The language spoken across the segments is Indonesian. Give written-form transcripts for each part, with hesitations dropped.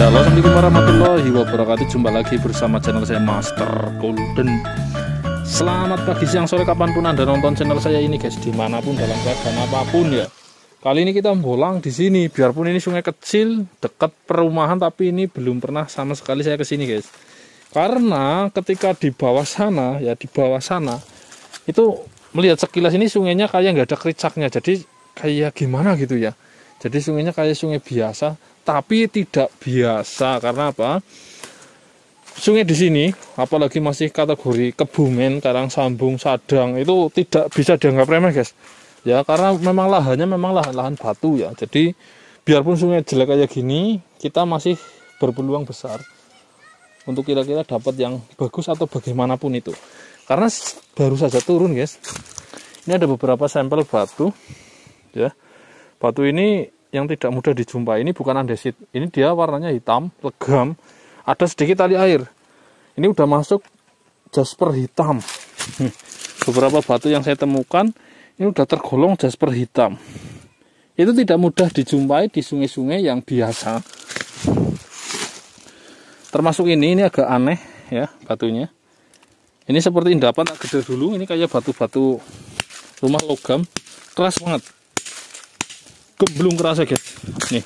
Ya, halo, assalamualaikum warahmatullahi wabarakatuh. Jumpa lagi bersama channel saya Master Golden. Selamat pagi, siang, sore, kapanpun Anda nonton channel saya ini guys, dimanapun dalam keadaan apapun ya. Kali ini kita bolang di sini, biarpun ini sungai kecil dekat perumahan, tapi ini belum pernah sama sekali saya kesini guys. Karena ketika di bawah sana ya, di bawah sana itu melihat sekilas ini sungainya kayak nggak ada kericaknya, jadi kayak gimana gitu ya. Jadi sungainya kayak sungai biasa, tapi tidak biasa. Karena apa? Sungai di sini, apalagi masih kategori Kebumen, Karangsambung, Sadang, itu tidak bisa dianggap remeh guys. Ya, karena memang lahannya memang lahan batu ya. Jadi biarpun sungai jelek kayak gini, kita masih berpeluang besar untuk kira-kira dapat yang bagus atau bagaimanapun itu. Karena baru saja turun guys. Ini ada beberapa sampel batu ya. Batu ini yang tidak mudah dijumpai. Ini bukan andesit. Ini dia warnanya hitam, legam. Ada sedikit tali air. Ini udah masuk jasper hitam. Beberapa batu yang saya temukan ini udah tergolong jasper hitam. Itu tidak mudah dijumpai di sungai-sungai yang biasa. Termasuk ini agak aneh ya batunya. Ini seperti endapan tak gede dulu. Ini kayak batu-batu rumah logam, keras banget. Belum kerasa guys. Nih.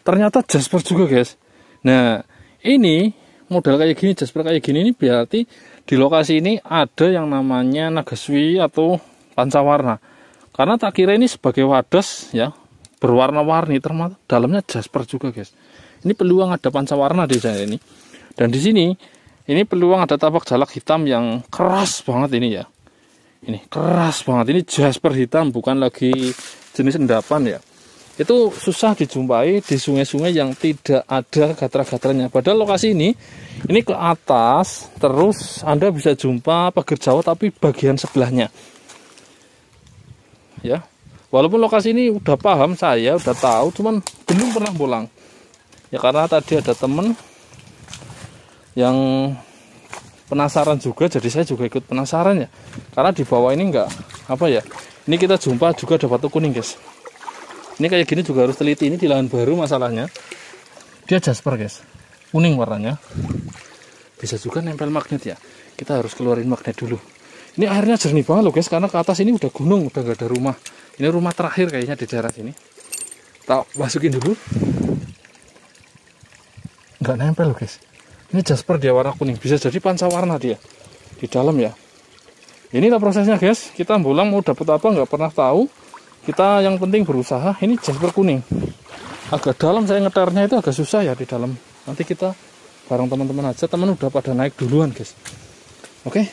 Ternyata jasper juga guys. Nah, ini model kayak gini, jasper kayak gini ini berarti di lokasi ini ada yang namanya nagaswi atau pancawarna. Karena tak kira ini sebagai wadas ya, berwarna-warni, ternyata dalamnya jasper juga guys. Ini peluang ada pancawarna di sana ini. Dan di sini ini peluang ada tapak jalak hitam yang keras banget ini ya. Ini keras banget. Ini jasper hitam, bukan lagi jenis endapan ya. Itu susah dijumpai di sungai-sungai yang tidak ada gatra-gatranya. Padahal lokasi ini ke atas, terus Anda bisa jumpa pagar Jawa tapi bagian sebelahnya. Ya. Walaupun lokasi ini udah paham saya, udah tahu, cuman belum pernah bolang. Ya karena tadi ada temen yang penasaran juga, jadi saya juga ikut penasaran ya. Karena di bawah ini enggak apa ya. Ini kita jumpa juga ada batu kuning guys. Ini kayak gini juga harus teliti. Ini di lahan baru masalahnya. Dia jasper guys. Kuning warnanya. Bisa juga nempel magnet ya. Kita harus keluarin magnet dulu. Ini airnya jernih banget loh guys. Karena ke atas ini udah gunung. Udah gak ada rumah. Ini rumah terakhir kayaknya di daerah sini. Tak masukin dulu. Nggak nempel loh guys. Ini jasper dia warna kuning. Bisa jadi pancawarna dia. Di dalam ya. Inilah prosesnya guys. Kita bolang mau dapat apa nggak pernah tahu. Kita yang penting berusaha. Ini jasper kuning. Agak dalam, saya ngeternya itu agak susah ya di dalam. Nanti kita bareng teman-teman aja. Teman udah pada naik duluan guys. Oke.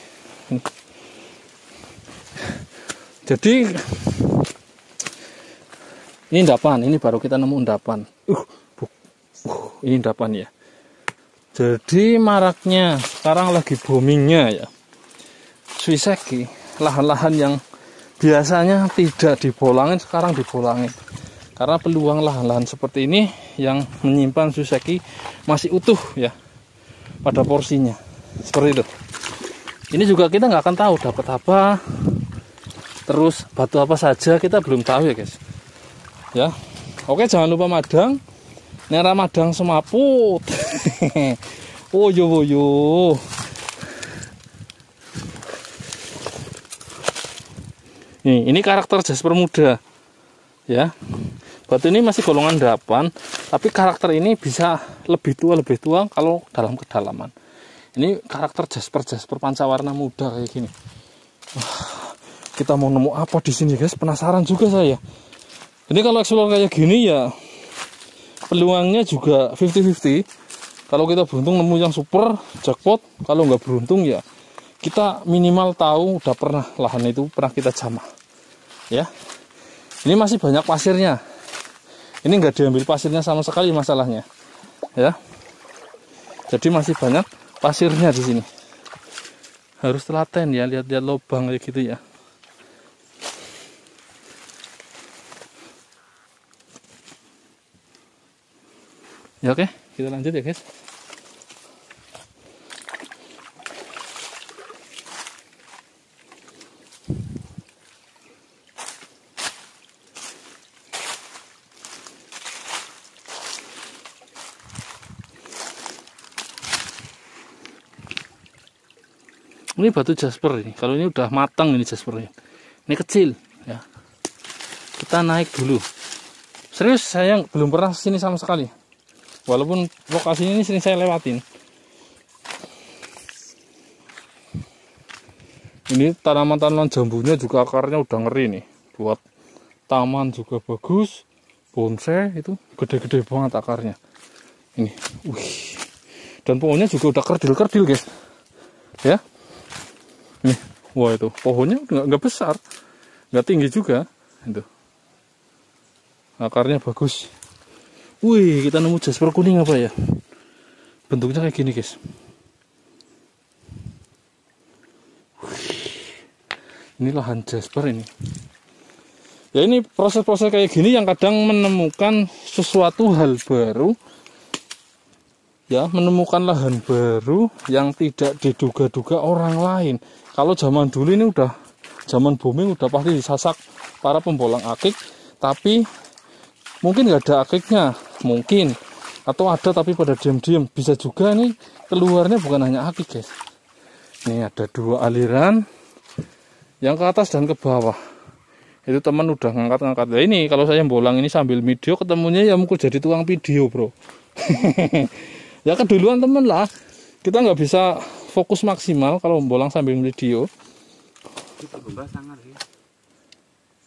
Jadi ini endapan. Ini baru kita nemu endapan. Ini endapan ya. Jadi maraknya sekarang lagi boomingnya ya. Suiseki, lahan-lahan yang biasanya tidak dibolangin sekarang dibolangin. Karena peluang lahan-lahan seperti ini yang menyimpan suiseki masih utuh ya pada porsinya. Seperti itu. Ini juga kita nggak akan tahu dapat apa. Terus batu apa saja kita belum tahu ya guys. Ya. Oke, jangan lupa madang. Nera madang semaput. Woyo. Nih, ini karakter jasper muda. Ya. Batu ini masih golongan 8, tapi karakter ini bisa lebih tua kalau dalam kedalaman. Ini karakter jasper pancawarna muda kayak gini. Kita mau nemu apa di sini, guys? Penasaran juga saya. Ini kalau explore kayak gini ya peluangnya juga 50-50. Kalau kita beruntung nemu yang super jackpot, kalau nggak beruntung ya kita minimal tahu udah pernah lahan itu pernah kita jamah ya. Ini masih banyak pasirnya, ini nggak diambil pasirnya sama sekali masalahnya ya. Jadi masih banyak pasirnya di sini, harus telaten ya, lihat-lihat lubang kayak gitu ya. Ya oke, kita lanjut ya guys. Ini batu jasper ini. Kalau ini udah matang ini jaspernya. Ini kecil ya. Kita naik dulu. Serius saya belum pernah sini sama sekali. Walaupun lokasinya ini sering saya lewatin. Ini tanaman-tanaman jambunya juga akarnya udah ngeri nih. Buat taman juga bagus. Bonsai itu gede-gede banget akarnya. Ini. Wih. Dan pohonnya juga udah kerdil-kerdil guys. Ya. Nih, wah itu pohonnya nggak besar, nggak tinggi juga, itu akarnya bagus. Wih, kita nemu jasper kuning apa ya? Bentuknya kayak gini guys. Ini lahan jasper ini. Ya ini proses-proses kayak gini yang kadang menemukan sesuatu hal baru. Ya, menemukan lahan baru yang tidak diduga-duga orang lain. Kalau zaman dulu ini udah zaman booming, udah pasti disasak para pembolang akik, tapi mungkin nggak ada akiknya, mungkin, atau ada tapi pada diam-diam. Bisa juga nih keluarnya bukan hanya akik guys. Ini ada 2 aliran, yang ke atas dan ke bawah. Itu teman udah ngangkat-ngangkat. Nah ini kalau saya bolang ini sambil video, ketemunya ya mungkin jadi tukang video bro. Ya keduluan temen lah, kita nggak bisa fokus maksimal kalau bolang sambil video.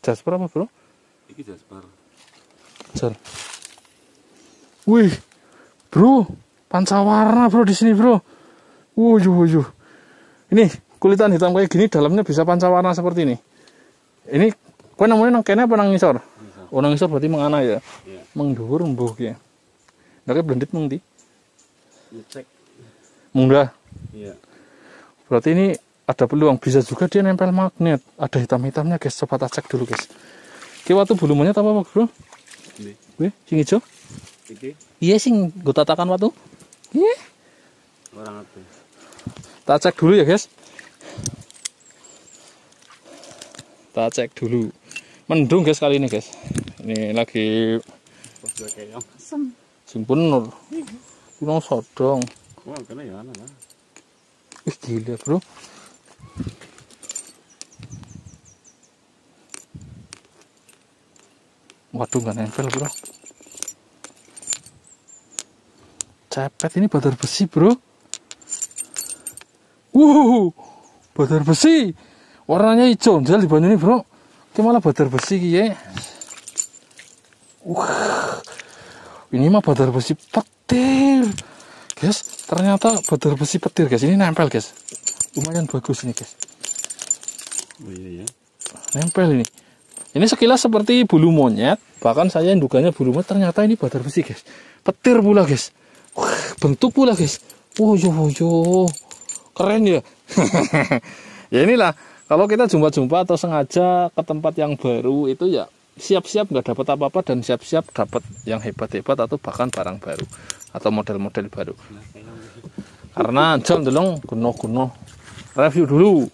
Jasper apa bro? Ini jasper. Jar. Wih, bro, pancawarna bro di sini bro. Wuyuh. Ini kulitan hitam kayak gini, dalamnya bisa pancawarna seperti ini. Ini, kau namanya nang kene apa nang ngisor? Oh nang ngisor berarti mengana ya. Iya. Mengduhur mbuh ya. Ndake blendit mung ndi? Ngecek. Munggah. Iya. Berarti ini ada peluang, bisa juga dia nempel magnet. Ada hitam-hitamnya guys, coba tak cek dulu guys. Ki watu bulu monyet apa bro? Ini. Wih, sing ijo? Iki Iya sing gue tatakan watu. Iya. orang apa? Tak cek dulu ya guys. Tak cek dulu. Mendung guys kali ini guys. Ini lagi Pos kayak simpun nur. Kunong sodong. wah kena ya lah. Ih gila bro. Waduh nggak nempel bro. Cepet ini badar besi bro. Badar besi. Warnanya hijau. Jal di banyu ini bro. Ini malah badar besi ya. Ini mah badar besi petir. Guys, ternyata badar besi petir guys. Ini nempel guys. Lumayan bagus ini guys. Oh iya ya. Nempel ini. Ini sekilas seperti bulu monyet. Bahkan saya indukanya bulu monyet. Ternyata ini badar besi guys. Petir pula guys. Bentuk pula guys. Yo. Keren ya. Ya inilah. Kalau kita jumpa-jumpa atau sengaja ke tempat yang baru itu ya siap-siap nggak dapat apa-apa dan siap-siap dapat yang hebat-hebat atau bahkan barang baru atau model-model baru. Karena jam delong kuno review dulu.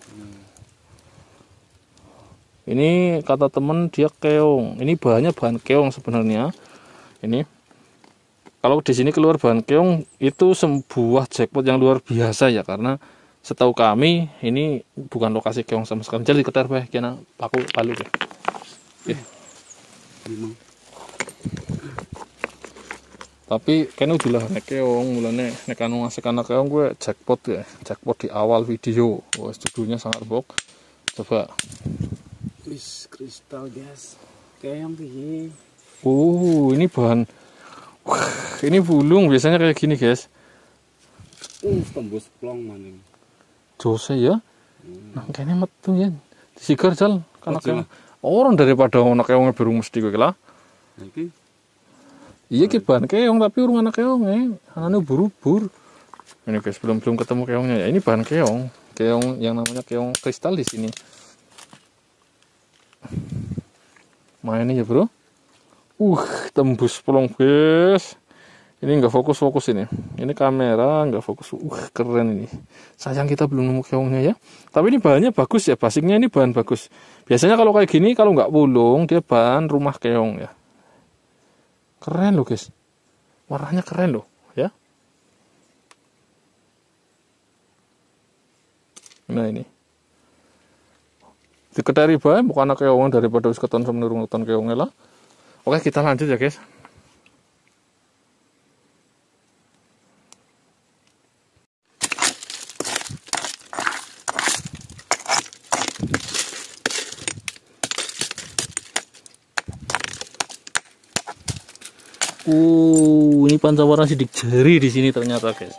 Ini kata temen dia keong. Ini bahannya bahan keong sebenarnya. Ini kalau di sini keluar bahan keong itu sebuah jackpot yang luar biasa ya, karena setahu kami ini bukan lokasi keong sama sekali. Jadi ketar bae kena paku palu ya. Oke. Tapi kene udah nek keong mulane nek anu ngasih kana keong gue jackpot ya. Jackpot di awal video. Wah, judulnya sangat bok. Coba. Wis kristal guys. Keong piye? Ini bahan. Wah, ini bulung biasanya kayak gini, guys. Tembus plong maning. Jose ya. Nah, kayaknya metu ya. Disigar jal kana keong. Orang daripada ana keong biru mesti kowe lah. Iki. Iya ki bahan keong tapi urung anak keong anane buru-bur. Ini guys, belum ketemu keongnya ya. Ini bahan keong. Keong yang namanya keong kristal di sini. Main ya, bro. Tembus pelong, guys. Ini nggak fokus ini. Ini kamera nggak fokus. Keren ini. Sayang kita belum nemu keongnya ya. Tapi ini bahannya bagus ya. Basicnya ini bahan bagus. Biasanya kalau kayak gini, kalau nggak pulung, dia bahan rumah keong ya. Keren loh, guys. Warnanya keren loh, ya. Nah ini. Diketeri bae bukan keonge daripada wis keton semenurung keton keonge lah. Oke, kita lanjut ya, guys. Ini pancawarna sidik jari di sini ternyata, guys.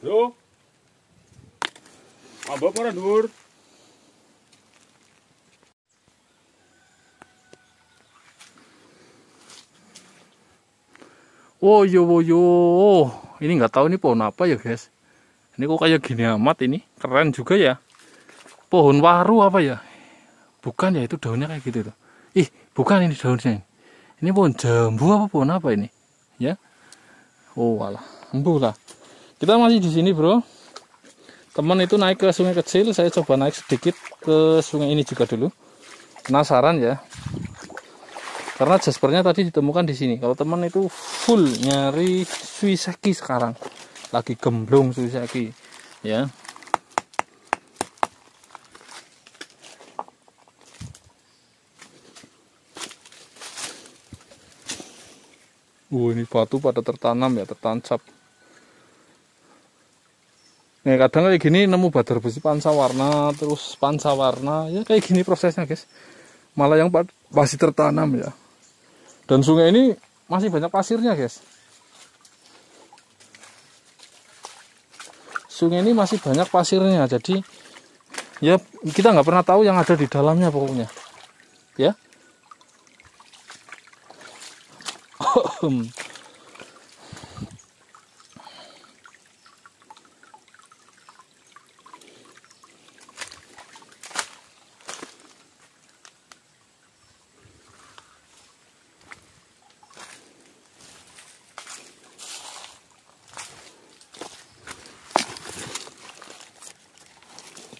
Yo. Abah para dur. Woyo woyo. Ini nggak tahu ini pohon apa ya, guys. Ini kok kayak gini amat ini. Keren juga ya. Pohon waru apa ya? Bukan ya, itu daunnya kayak gitu tuh. Ih, bukan ini daunnya. Ini pohon jambu apa pohon apa ini? Ya. Oh, alah. Embuh lah. Kita masih di sini, bro. Teman itu naik ke sungai kecil, saya coba naik sedikit ke sungai ini juga dulu. Penasaran ya. Karena jaspernya tadi ditemukan di sini. Kalau teman itu full nyari suiseki sekarang. Lagi gemblong suiseki, ya. Ini batu pada tertanam ya, tertancap. Nah, kadang kayak gini nemu badar besi pancawarna, terus pancawarna, ya kayak gini prosesnya, guys. Malah yang masih tertanam ya. Dan sungai ini masih banyak pasirnya, guys. Sungai ini masih banyak pasirnya, jadi ya kita nggak pernah tahu yang ada di dalamnya pokoknya, ya.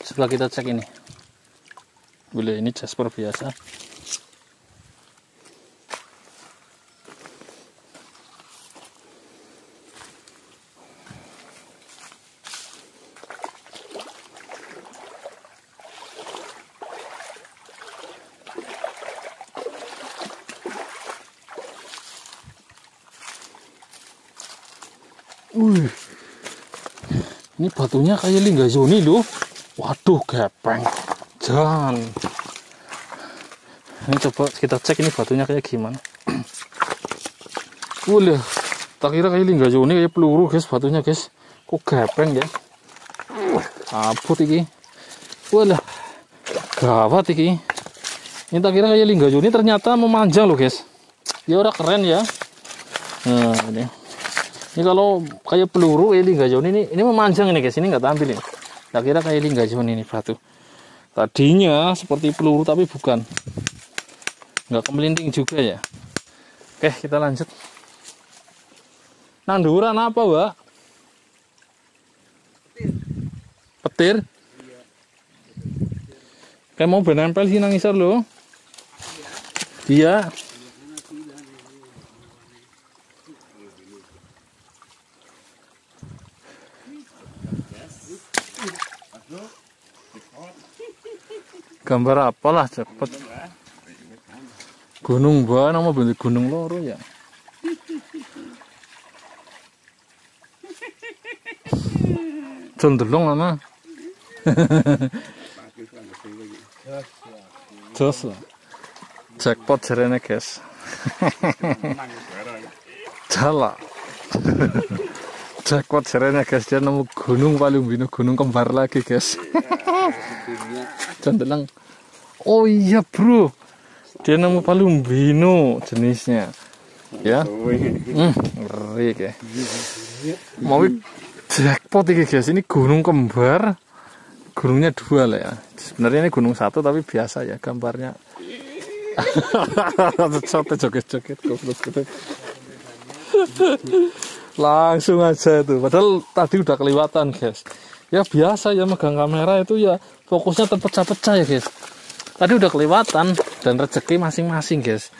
Sebelah kita cek ini. Boleh, ini jasper biasa. Ini batunya kayak linggazoni loh. Waduh, gepeng. Jangan. Ini coba kita cek ini batunya kayak gimana. Udah, tak kira kayak linggazoni, kayak peluru, guys, batunya, guys. Kok gepeng ya? Abot iki. Walah, gawat iki. Ini tak kira kayak linggazoni, ternyata memanjang loh, guys. Ya udah keren ya. Nah, ini. Ini kalau kayak peluru, linggazoni ini memanjang ini, guys. Ini nggak tampil ini. Tak kira kayak linggazoni ini batu. Tadinya seperti peluru tapi bukan. Nggak kemelinting juga ya. Oke, kita lanjut. Nang dhuwuran apa, Mbak? Petir. Kayak mau benempel sih nang isor loh. Iya. Gambar apalah cepet. Gunung Mbak, nama bentuk gunung loro ya. Cendelung mana? Jos lah. Jackpot jarene, guys. Jala. Jackpot jarene, guys. Dia nemu gunung paling bino, gunung kembar lagi, guys. Cendelung. Oh iya, bro. Dia nemu Palumbino jenisnya. Ya. Ngeri kayak. Mau jackpot iki, guys. Ini gunung kembar. Gunungnya dua lah ya. Sebenarnya ini gunung satu tapi biasa ya gambarnya. Joget-joget goblok. Langsung aja itu. Padahal tadi udah kelewatan, guys. Ya biasa ya megang kamera itu ya fokusnya terpecah-pecah ya, guys. Tadi udah kelewatan dan rezeki masing-masing, guys.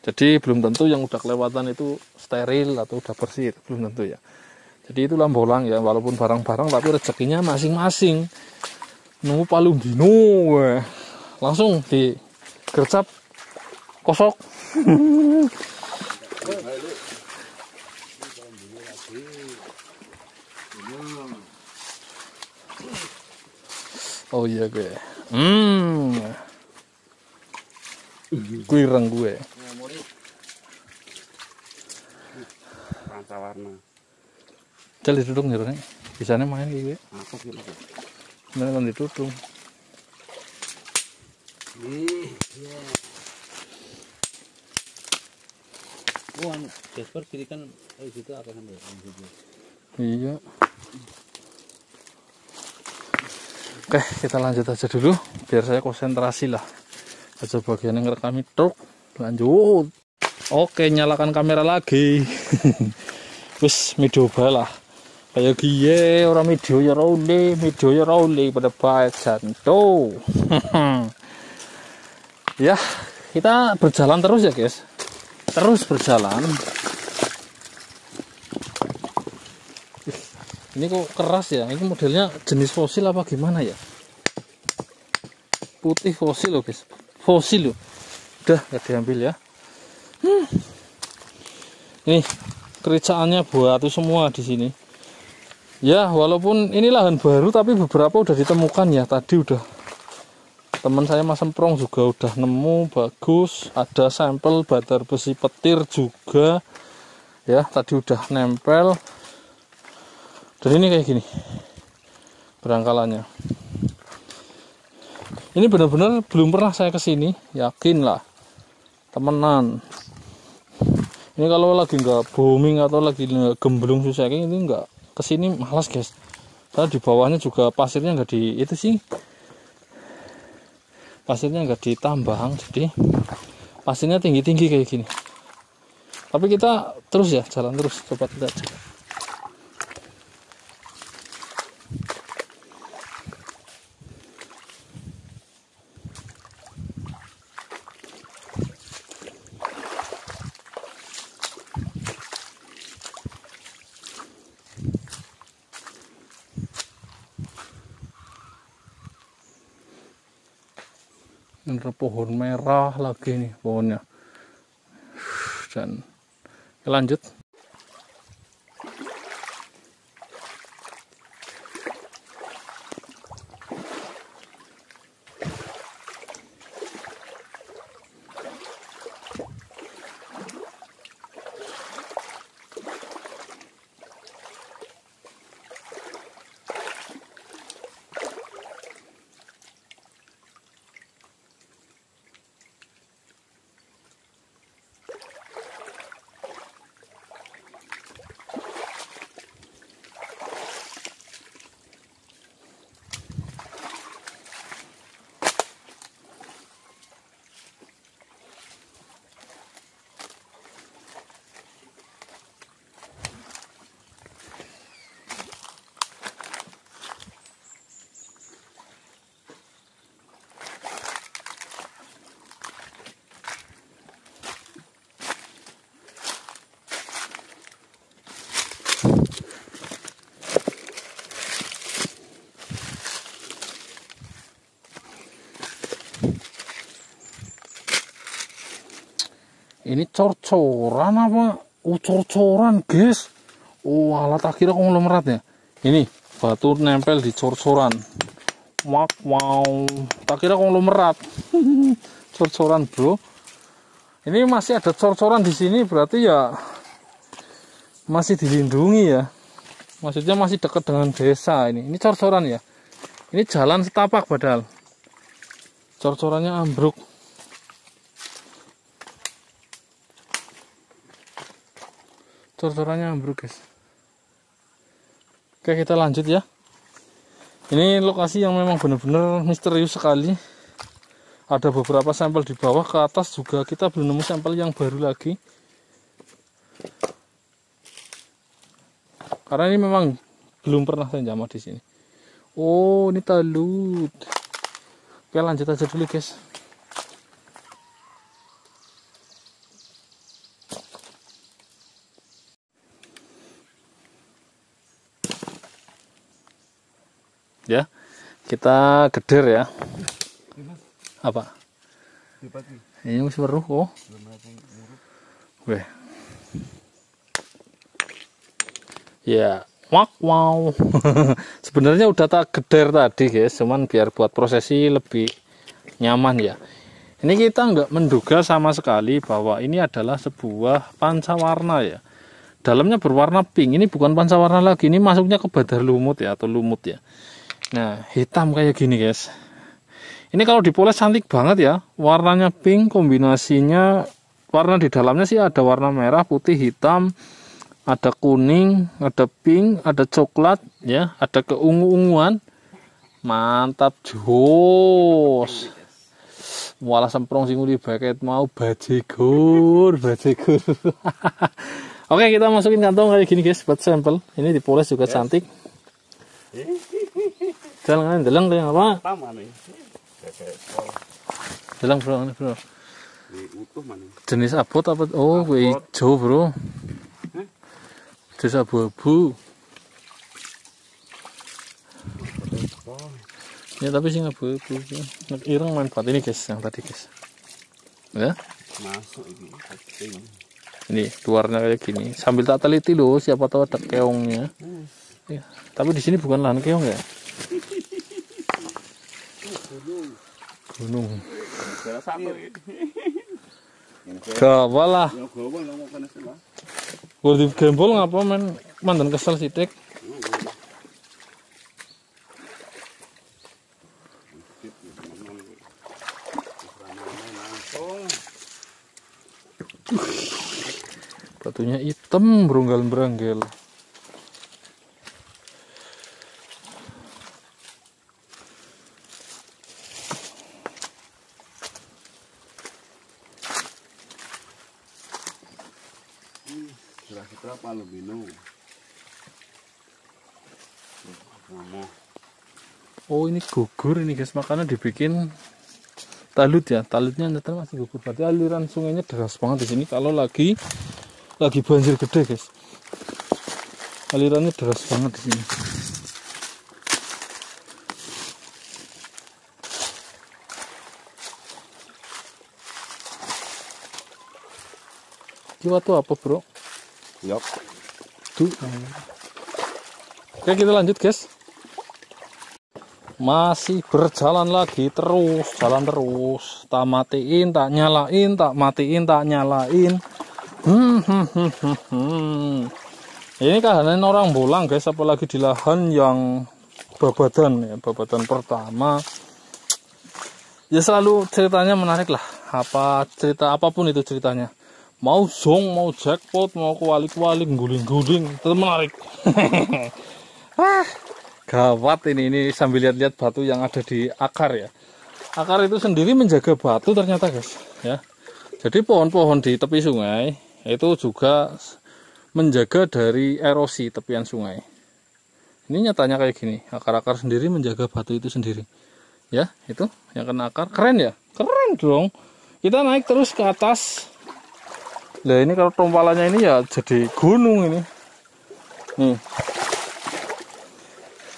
Jadi belum tentu yang udah kelewatan itu steril atau udah bersih, belum tentu ya. Jadi itulah bolang ya, walaupun barang-barang tapi rezekinya masing-masing. Nunggu palung dino, langsung digercap kosok. Oh iya gue. Kuireng gue. Panca warna. Cel didudung ya nih. Bisanya main kayak gue. Apa gitu? Mana kan didudung. Wah, Jasper kiri kan situ akan sampai situ. Iya. Oke, kita lanjut aja dulu biar saya konsentrasi lah. Aja bagian yang ngerekam truk. Lanjut. Oke, nyalakan kamera lagi. Wis midoba lah. Kayak gie orang video ya role pada baik santo. Ya, kita berjalan terus ya, guys. Terus berjalan. Ini kok keras ya? Ini modelnya jenis fosil apa gimana ya? Putih fosil loh, guys. Fosil loh. Udah gak diambil ya. Nih, kerjaannya batu semua di sini. Ya, walaupun ini lahan baru tapi beberapa udah ditemukan ya. Tadi udah teman saya Mas Semprong juga udah nemu bagus. Ada sampel batar besi petir juga. Ya, tadi udah nempel. Dan ini kayak gini berangkalannya. Ini benar-benar belum pernah saya kesini, yakin lah, temenan. Ini kalau lagi nggak booming atau lagi gemblung susah kayak ini nggak kesini malas, guys. Karena di bawahnya juga pasirnya nggak di itu sih, pasirnya nggak ditambang, jadi pasirnya tinggi-tinggi kayak gini. Tapi kita terus ya, jalan terus, coba kita aja. Ada pohon merah lagi nih pohonnya. Dan lanjut. Ini cor-coran apa? Cor-coran, guys. Oh, alat tak kira konglomerat ya. Ini batu nempel di cor-coran. Wow, tak kira konglomerat. Cor-coran, bro. Ini masih ada cor-coran di sini, berarti ya masih dilindungi ya. Maksudnya masih dekat dengan desa ini. Ini cor-coran ya. Ini jalan setapak padahal. Cor-corannya ambruk. Cor-corannya ambruk, guys. Oke, kita lanjut ya. Ini lokasi yang memang benar-benar misterius sekali. Ada beberapa sampel di bawah, ke atas juga kita belum nemu sampel yang baru lagi. Karena ini memang belum pernah saya jamah di sini. Oh, ini talut. Oke, lanjut aja dulu, guys. Kita geder ya. Apa? Ini masih weruh kok. Weh. Ya, wow. Sebenarnya udah tak geder tadi guys, cuman biar buat prosesi lebih nyaman ya. Ini kita nggak menduga sama sekali bahwa ini adalah sebuah pancawarna ya. Dalamnya berwarna pink. Ini bukan pancawarna lagi, ini masuknya ke badar lumut ya, atau lumut ya. Nah, hitam kayak gini guys. Ini kalau dipoles cantik banget ya. Warnanya pink, kombinasinya warna di dalamnya sih ada warna merah, putih, hitam, ada kuning, ada pink, ada coklat ya, ada keungu-unguan. Mantap jos. Walah semprong sing uli baket mau bajegur. Oke, kita masukin kantong kayak gini guys buat sampel. Ini dipoles juga cantik. Jalan deleng apa? Deleng bro, jenis abot apa? Oh, hijau bro. Jenis abu-abu. Ya tapi sih abu-abu. Ireng manfaat ini guys, yang tadi guys. Ya. Masuk ini. Ini luarnya kayak gini. Sambil tak teliti loh, siapa tahu ada keongnya. Ya, tapi di sini bukan lahan keong ya. Gunung. Gawal lah. Gue di gembol ngapa men mandan kesel sidik. Batunya hitam berunggal-beranggal. Kira-kira palembino. Oh ini gugur ini guys, makanya dibikin talut ya. Talutnya ternyata masih gugur. Berarti aliran sungainya deras banget di sini. Kalau lagi banjir gede guys, alirannya deras banget di sini. Kiwa tuh apa bro? Yok. Tuh. Oke kita lanjut guys. Masih berjalan lagi terus, jalan terus. Tak matiin, tak nyalain, tak matiin, tak nyalain. Ini kahanan orang bolang guys, apalagi di lahan yang babadan ya, babadan pertama. Ya selalu ceritanya menarik lah. Apa cerita apapun itu ceritanya. Mau zong, mau jackpot, mau kualik-kualik, guling-guling, tetap menarik. Gawat ini sambil lihat-lihat batu yang ada di akar ya. Akar itu sendiri menjaga batu ternyata guys ya. Jadi pohon-pohon di tepi sungai itu juga menjaga dari erosi tepian sungai. Ini nyatanya kayak gini, akar-akar sendiri menjaga batu itu sendiri. Ya, itu yang kena akar, keren ya? Keren dong. Kita naik terus ke atas. Nah ini kalau tompalannya ini ya jadi gunung ini. Nih.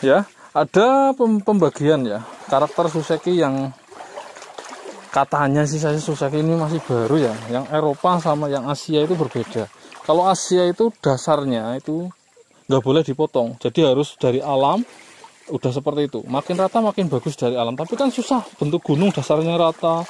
Ya, ada pembagian ya. Karakter Suseki yang katanya sih saya Suseki ini masih baru ya. Yang Eropa sama yang Asia itu berbeda. Kalau Asia itu dasarnya itu nggak boleh dipotong. Jadi harus dari alam udah seperti itu. Makin rata makin bagus dari alam. Tapi kan susah, bentuk gunung dasarnya rata,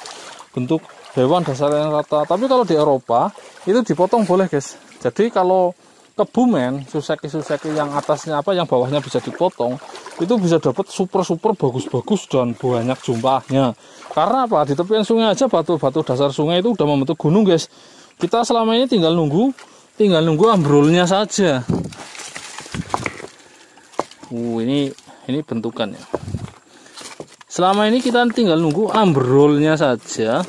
bentuk hewan dasarnya rata. Tapi kalau di Eropa itu dipotong boleh guys. Jadi kalau Kebumen, Suseki yang atasnya apa, yang bawahnya bisa dipotong, itu bisa dapat super bagus-bagus dan banyak jumlahnya. Karena apa? Di tepian sungai aja batu-batu dasar sungai itu udah membentuk gunung guys. Kita selama ini tinggal nunggu ambrolnya saja. Ini bentukannya. Selama ini kita tinggal nunggu ambrolnya saja.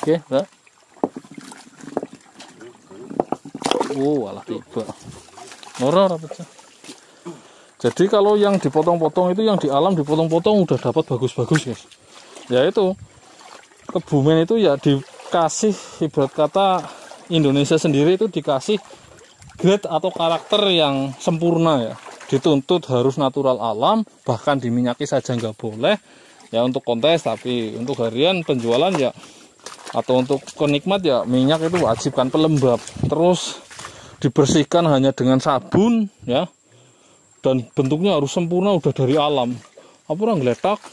Oke, Mbak. Walah tiba. Nora pecah. Jadi kalau yang dipotong-potong itu yang di alam dipotong-potong udah dapat bagus-bagus guys. Ya itu Kebumen itu ya dikasih, ibarat kata Indonesia sendiri itu dikasih grade atau karakter yang sempurna ya. dituntut harus natural alam, bahkan diminyaki saja nggak boleh ya untuk kontes. Tapi untuk harian penjualan ya atau untuk penikmat ya minyak itu wajib kan pelembab, terus dibersihkan hanya dengan sabun ya, dan bentuknya harus sempurna udah dari alam. Apa orang geletak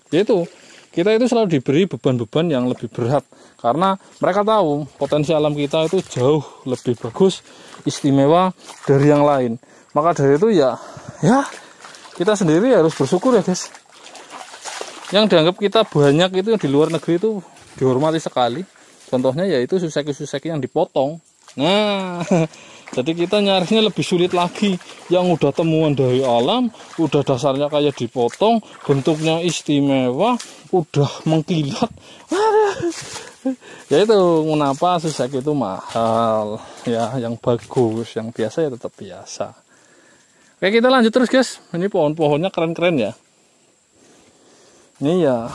ya, itu kita itu selalu diberi beban-beban yang lebih berat karena mereka tahu potensi alam kita itu jauh lebih bagus, istimewa dari yang lain. Maka dari itu ya kita sendiri harus bersyukur ya guys. Yang dianggap kita banyak itu di luar negeri itu dihormati sekali. Contohnya yaitu suseki-suseki yang dipotong. Nah, jadi kita nyarinya lebih sulit lagi. Yang udah temuan dari alam, udah dasarnya kayak dipotong, bentuknya istimewa, udah mengkilat. Ya itu kenapa suseki itu mahal. Ya, yang bagus, yang biasa ya tetap biasa. Oke, kita lanjut terus guys. Ini pohon-pohonnya keren-keren ya. Ini ya,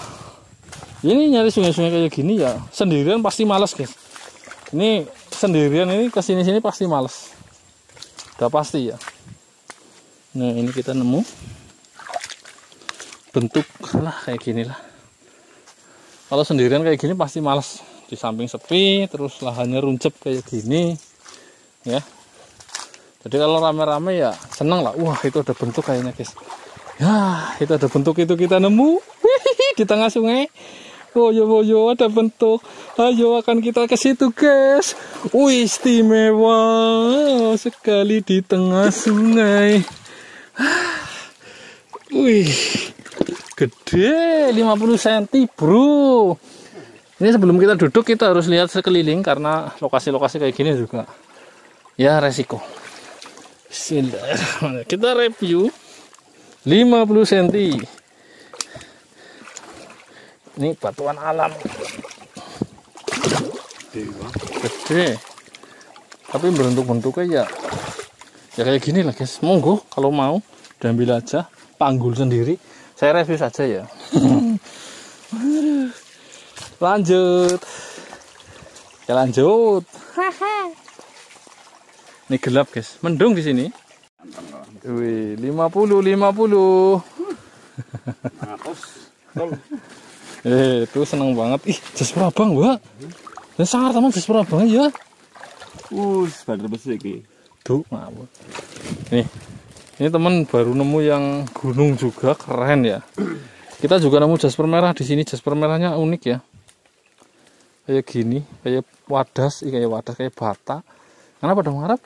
ini nyari sungai-sungai kayak gini ya sendirian pasti males guys. Ini sendirian ini kesini-sini pasti males, udah pasti ya. Nah ini kita nemu bentuk lah kayak gini lah. Kalau sendirian kayak gini pasti males, di samping sepi terus lahannya runcep kayak gini ya. Jadi kalau rame-rame ya seneng lah. Wah itu ada bentuk kayaknya guys. Ya itu ada bentuk, itu kita nemu di tengah sungai. Woyo ada bentuk. Ayo akan kita ke situ guys. Wih istimewa sekali di tengah sungai. Wih gede 50 cm bro. Ini sebelum kita duduk kita harus lihat sekeliling karena lokasi-lokasi kayak gini juga ya resiko. Bismillahirrahmanirrahim. Kita review 50 cm. Ini batuan alam gede, tapi bentuk-bentuknya ya kayak gini lah guys. Monggo kalau mau diambil aja, panggul sendiri, saya review saja ya. Lanjut ya, lanjut. Ini gelap guys, mendung di sini. Wih 50. Itu seneng banget. Ih, jas Prabang, Mbak. Dan sangar teman jas Prabang ya. Badar besi iki. Tuh, ngawur. Ini teman baru nemu yang gunung juga, keren ya. Kita juga nemu jasper merah di sini. Jasper merahnya unik ya. Kayak gini, kayak wadas, kayak bata. Kenapa dong Arab?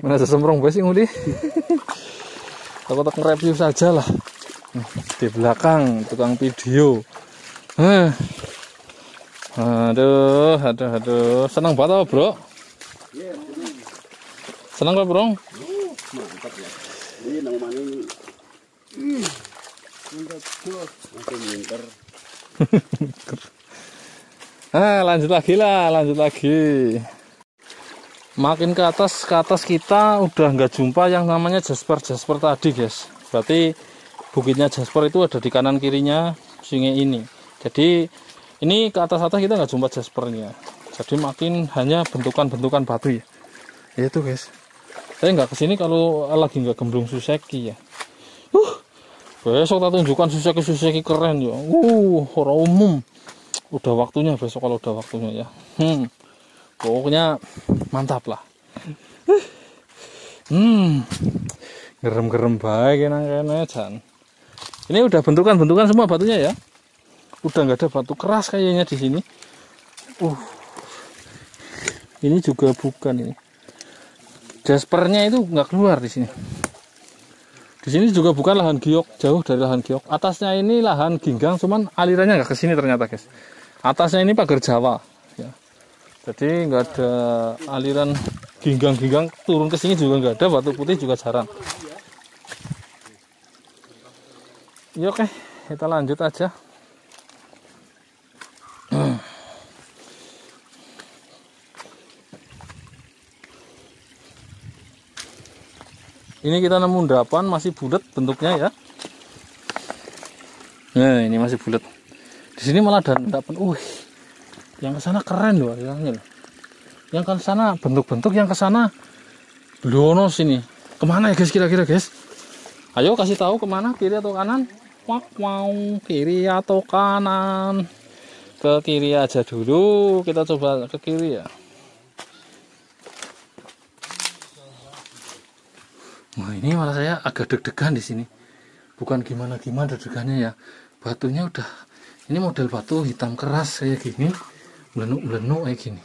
Mana sesemprong besi nguli. Aku tak nge-review saja lah. Di belakang tukang video. Aduh, senang banget bro. Senang gak bro? Mantap ya. Ini namanya lanjut lagi. Makin ke atas kita udah nggak jumpa yang namanya jasper tadi guys. Berarti bukitnya jasper itu ada di kanan kirinya sungai ini. Jadi ini ke atas kita nggak jumpa jaspernya. Jadi makin hanya bentukan batu ya. Itu guys. Saya nggak kesini kalau lagi nggak gemblung suseki ya. Besok tak tunjukkan suseki keren ya. Orang umum. Udah waktunya besok kalau udah waktunya ya. Pokoknya mantap lah. Gerem baik kena Jan. Ini udah bentukan semua batunya ya. Udah nggak ada batu keras kayaknya di sini. Ini juga bukan ini. Jaspernya itu nggak keluar di sini. Di sini juga bukan lahan giok, jauh dari lahan giok. Atasnya ini lahan ginggang, cuman alirannya nggak ke sini ternyata guys. Atasnya ini pagar Jawa. Ya. Jadi nggak ada aliran ginggang turun ke sini juga nggak ada, batu putih juga jarang. Ya oke, kita lanjut aja. Ini kita nemu endapan masih bulat bentuknya ya. Nah ini masih bulat. Di sini malah ada endapan. Yang ke sana keren loh, yang ke sana bentuk-bentuk, yang ke sana blono sini. Kemana ya guys kira-kira guys? Ayo kasih tahu kemana, kiri atau kanan? Mau kiri atau kanan? Ke kiri aja dulu, kita coba ke kiri ya. Nah ini malah saya agak deg-degan di sini. Bukan gimana-gimana deg-degannya ya. Batunya udah, ini model batu hitam keras kayak gini, melenuk-melenuk kayak gini.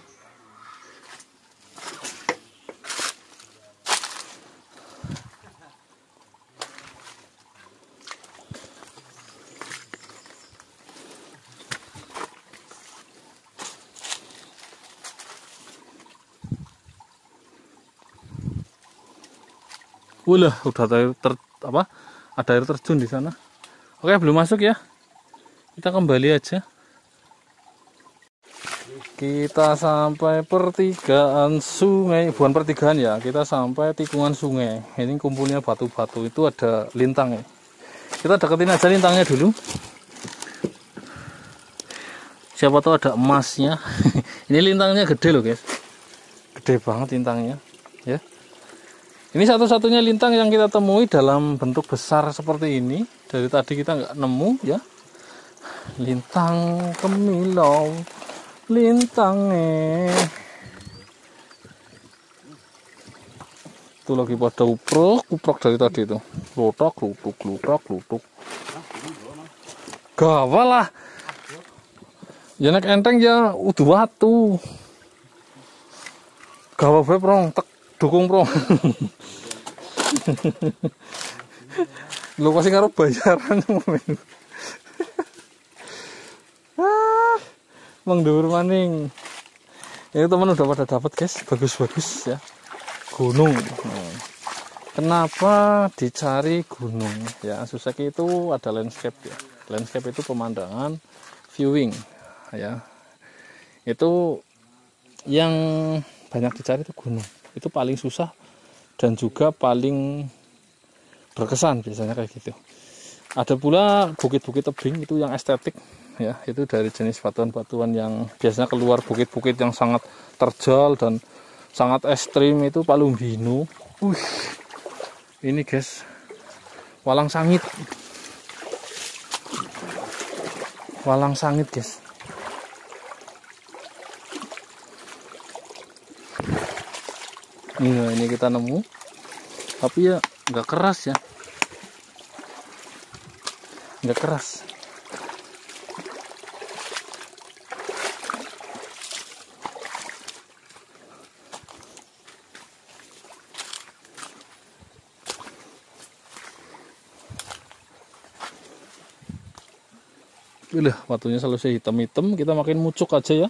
Udah ada air terjun di sana. Oke, belum masuk ya. Kita kembali aja. Kita sampai pertigaan sungai, bukan pertigaan ya. Kita sampai tikungan sungai. Ini kumpulnya batu-batu, itu ada lintang ya. Kita deketin aja lintangnya dulu. Siapa tahu ada emasnya. Ini lintangnya gede loh guys. Gede banget lintangnya, ya. Ini satu-satunya lintang yang kita temui dalam bentuk besar seperti ini. Dari tadi kita nggak nemu ya. Lintang kemilau, lintangnya. Itu lagi pada uprok dari tadi itu. Lutok. Gawal lah. Ya nek enteng ya udah watu. Gawal bae prong, tek dukung prong. Lu pasti karo bayaran momen. Mengdur maning. Ini teman udah pada dapat guys, bagus-bagus ya. Gunung. Kenapa dicari gunung? Ya, Suseki itu ada landscape ya. Landscape itu pemandangan, viewing ya. Itu yang banyak dicari itu gunung. Itu paling susah dan juga paling berkesan biasanya kayak gitu. Ada pula bukit-bukit tebing itu yang estetik ya, itu dari jenis batuan-batuan yang biasanya keluar bukit-bukit yang sangat terjal dan sangat ekstrim itu Palumbinu. Ini guys, walang sangit guys. Ini kita nemu, tapi ya nggak keras ya, nggak keras. Udah, batunya selesai hitam-hitam, kita makin mucuk aja ya.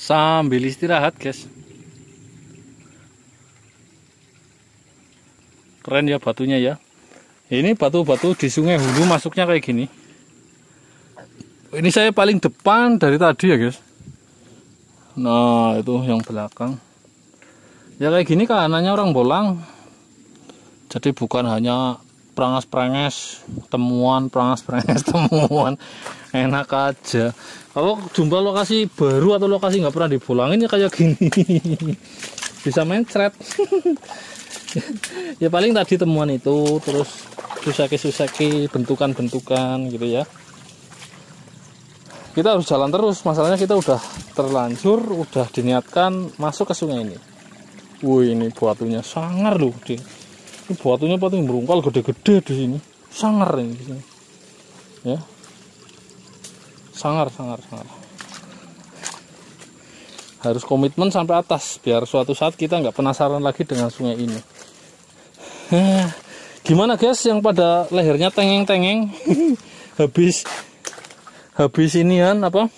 Sambil istirahat guys. Keren ya batunya ya. Ini batu-batu di Sungai Hulu masuknya kayak gini. Ini saya paling depan dari tadi ya guys. Nah itu yang belakang. Ya kayak gini kanannya orang Bolang. Jadi bukan hanya prangas-pranges temuan, temuan. Enak aja. Kalau jumpa lokasi baru atau lokasi nggak pernah dibolangin ya kayak gini. Bisa mencret. Ya paling tadi temuan itu, terus suseki bentukan-bentukan gitu ya. Kita harus jalan terus, masalahnya kita udah terlanjur, udah diniatkan masuk ke sungai ini. Wih, ini batunya sangar loh. Ini batunya paling berungkal gede-gede di sini. Sangar ini di sini. Ya. Sangar. Harus komitmen sampai atas biar suatu saat kita nggak penasaran lagi dengan sungai ini. Gimana guys yang pada lehernya tengeng-tengeng habis inian apa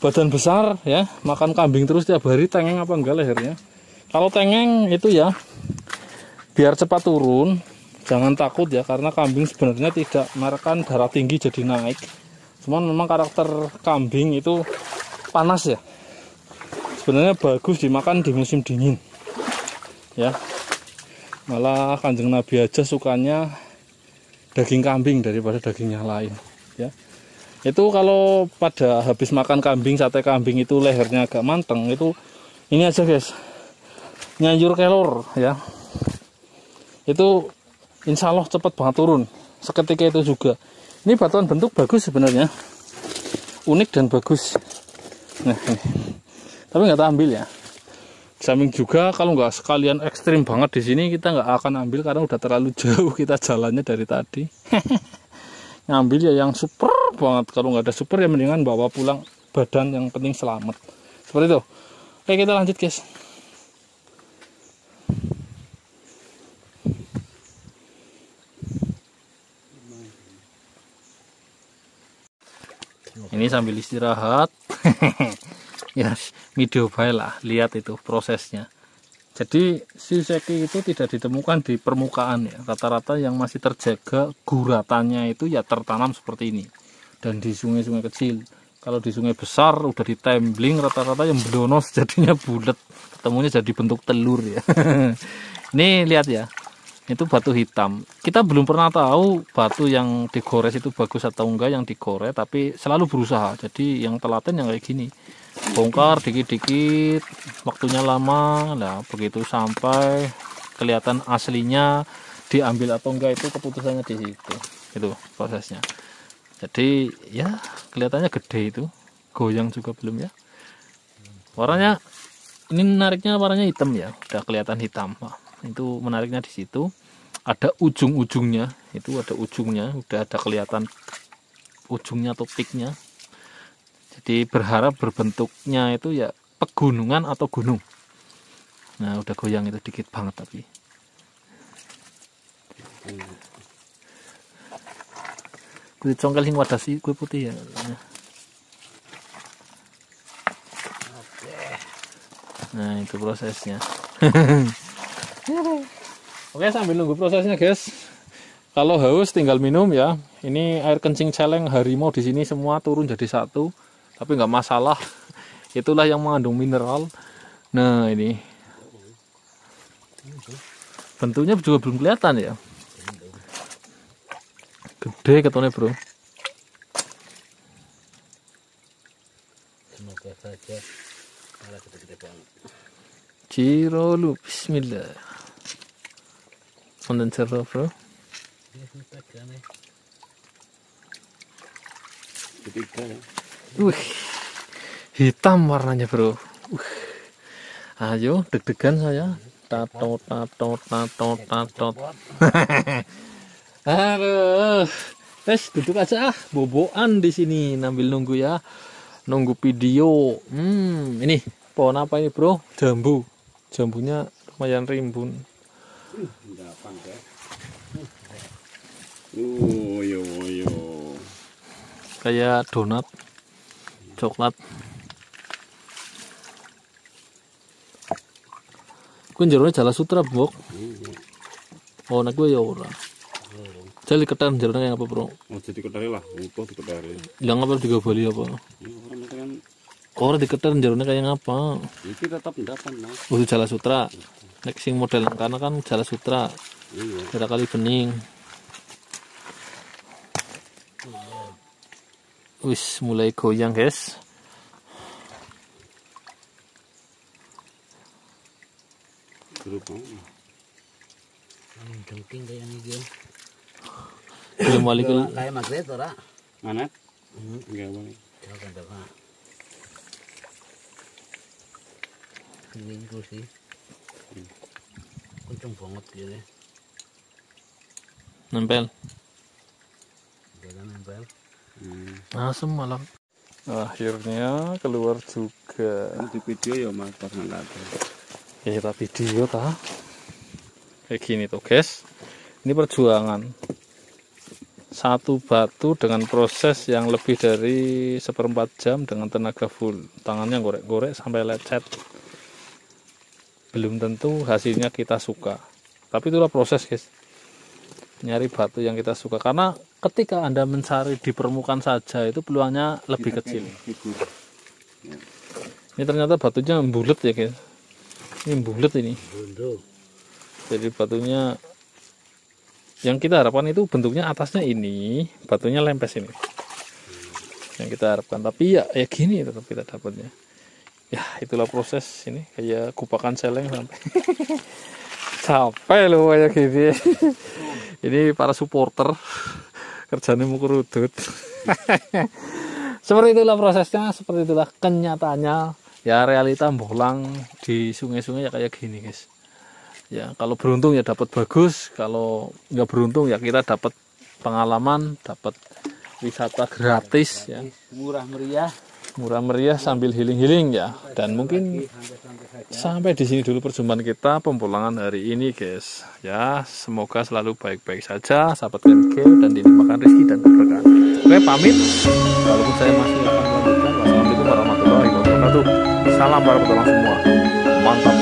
badan besar ya, makan kambing terus tiap hari, tengeng apa enggak lehernya? Kalau tengeng itu ya biar cepat turun, jangan takut ya, karena kambing sebenarnya tidak merekam darah tinggi jadi naik. Cuman memang karakter kambing itu panas ya. Sebenarnya bagus dimakan di musim dingin. Ya. Malah Kanjeng Nabi aja sukanya daging kambing daripada daging yang lain, ya. Itu kalau pada habis makan kambing, sate kambing itu lehernya agak manteng, itu ini aja guys, nyayur kelor ya, itu insya Allah cepat banget turun seketika itu juga. Ini batuan bentuk bagus sebenarnya, unik dan bagus. Nah ini, tapi nggak tak ambil ya. Samping juga kalau nggak sekalian ekstrim banget di sini, kita nggak akan ambil karena udah terlalu jauh kita jalannya dari tadi. Ngambil ya yang super banget. Kalau nggak ada super ya mendingan bawa pulang badan, yang penting selamat. Seperti itu. Oke, kita lanjut guys. Ini sambil istirahat. Ya, video baik lah, lihat itu prosesnya. Jadi si seki itu tidak ditemukan di permukaan ya. Rata-rata yang masih terjaga guratannya itu ya tertanam seperti ini. Dan di sungai-sungai kecil. Kalau di sungai besar udah ditembling, rata-rata yang bedonos jadinya bulat. Ketemunya jadi bentuk telur ya. Ini lihat ya. Itu batu hitam. Kita belum pernah tahu batu yang digores itu bagus atau enggak yang digoreng, tapi selalu berusaha. Jadi yang telaten yang kayak gini. Bongkar dikit-dikit, waktunya lama. Nah, begitu sampai kelihatan aslinya, diambil atau enggak itu keputusannya di situ. Itu prosesnya. Jadi ya kelihatannya gede itu. Goyang juga belum ya. Warnanya ini menariknya, warnanya hitam ya. Udah kelihatan hitam. Wah, itu menariknya di situ. Ada ujung-ujungnya, itu ada ujungnya, udah ada kelihatan ujungnya atau peaknya. Jadi berharap berbentuknya itu ya pegunungan atau gunung. Nah, udah goyang itu dikit banget tapi. Kulit congkel sing wadah sih, kue putih ya. Nah, itu prosesnya. Oke, sambil nunggu prosesnya guys. Kalau haus tinggal minum ya. Ini air kencing celeng harimau di sini semua turun jadi satu. Tapi nggak masalah. Itulah yang mengandung mineral. Nah ini. Bentuknya juga belum kelihatan ya. Gede ketone bro. Semoga saja malah gede-gede banget. Cirolu, bismillah. Konten cerah bro. Ketiga ya. Hitam warnanya bro. Ayo deg-degan saya. Tatot. Aduh. Duduk aja ah, boboan di sini sambil nunggu ya. Nunggu video. Ini pohon apa ini bro? Jambu. Jambunya lumayan rimbun. Yo. Kayak donat coklat. Kuwi jerone Jala Sutra, Bok. Oh, nek gue ya ora. Jali ketan jerone apa, Bro? Oh, jadi ketare lah, utuh diketare. Yang apa tiga Bali apa? Ora diketan jerone kayak ngapa? Iki tetap endapan, Mas. Oh, Jala Sutra. Nek sing model karena kan Jala Sutra. Iya. Kira kali bening. Wis mulai goyang, guys. Jengking kayak ini dia. Belum balik ke Kayak magnet ora? Magnet? Enggak boleh. Jangan coba. Ini kursi. Kenceng banget gitu. nempel. Jangan nempel. Asem malah. Akhirnya keluar juga. Di video ya Mas pas ngangkat. Ya kita video ta. Kayak gini tuh guys. Ini perjuangan. Satu batu dengan proses yang lebih dari 1/4 jam dengan tenaga full. Tangannya gorek-gorek sampai lecet. Belum tentu hasilnya kita suka. Tapi itulah proses guys. Nyari batu yang kita suka. Karena ketika Anda mencari di permukaan saja itu peluangnya lebih kecil. Ini ternyata batunya bulat ya guys. Ini bulat ini. Jadi batunya yang kita harapkan itu bentuknya atasnya ini, batunya lempes ini. yang kita harapkan. Tapi ya gini tetap kita dapatnya. Ya itulah proses ini, kayak kupakan celeng sampai capek loh kayak gini. Ini para supporter kerjanya mukul udut. Seperti itulah prosesnya, seperti itulah kenyataannya. Ya realita bolang di sungai-sungai ya kayak gini guys. Ya kalau beruntung ya dapat bagus, kalau nggak beruntung ya kita dapat pengalaman, dapat wisata gratis ya. Murah meriah sambil healing ya. Dan mungkin sampai di sini dulu perjumpaan kita pemulangan hari ini guys. Ya semoga selalu baik-baik saja sahabat KMG dan dilimpahkan rezeki dan keberkahan. Oke pamit. Walaupun saya masih akan melanjutkan. Wassalamualaikum warahmatullahi wabarakatuh. Salam para petualang semua. Mantap.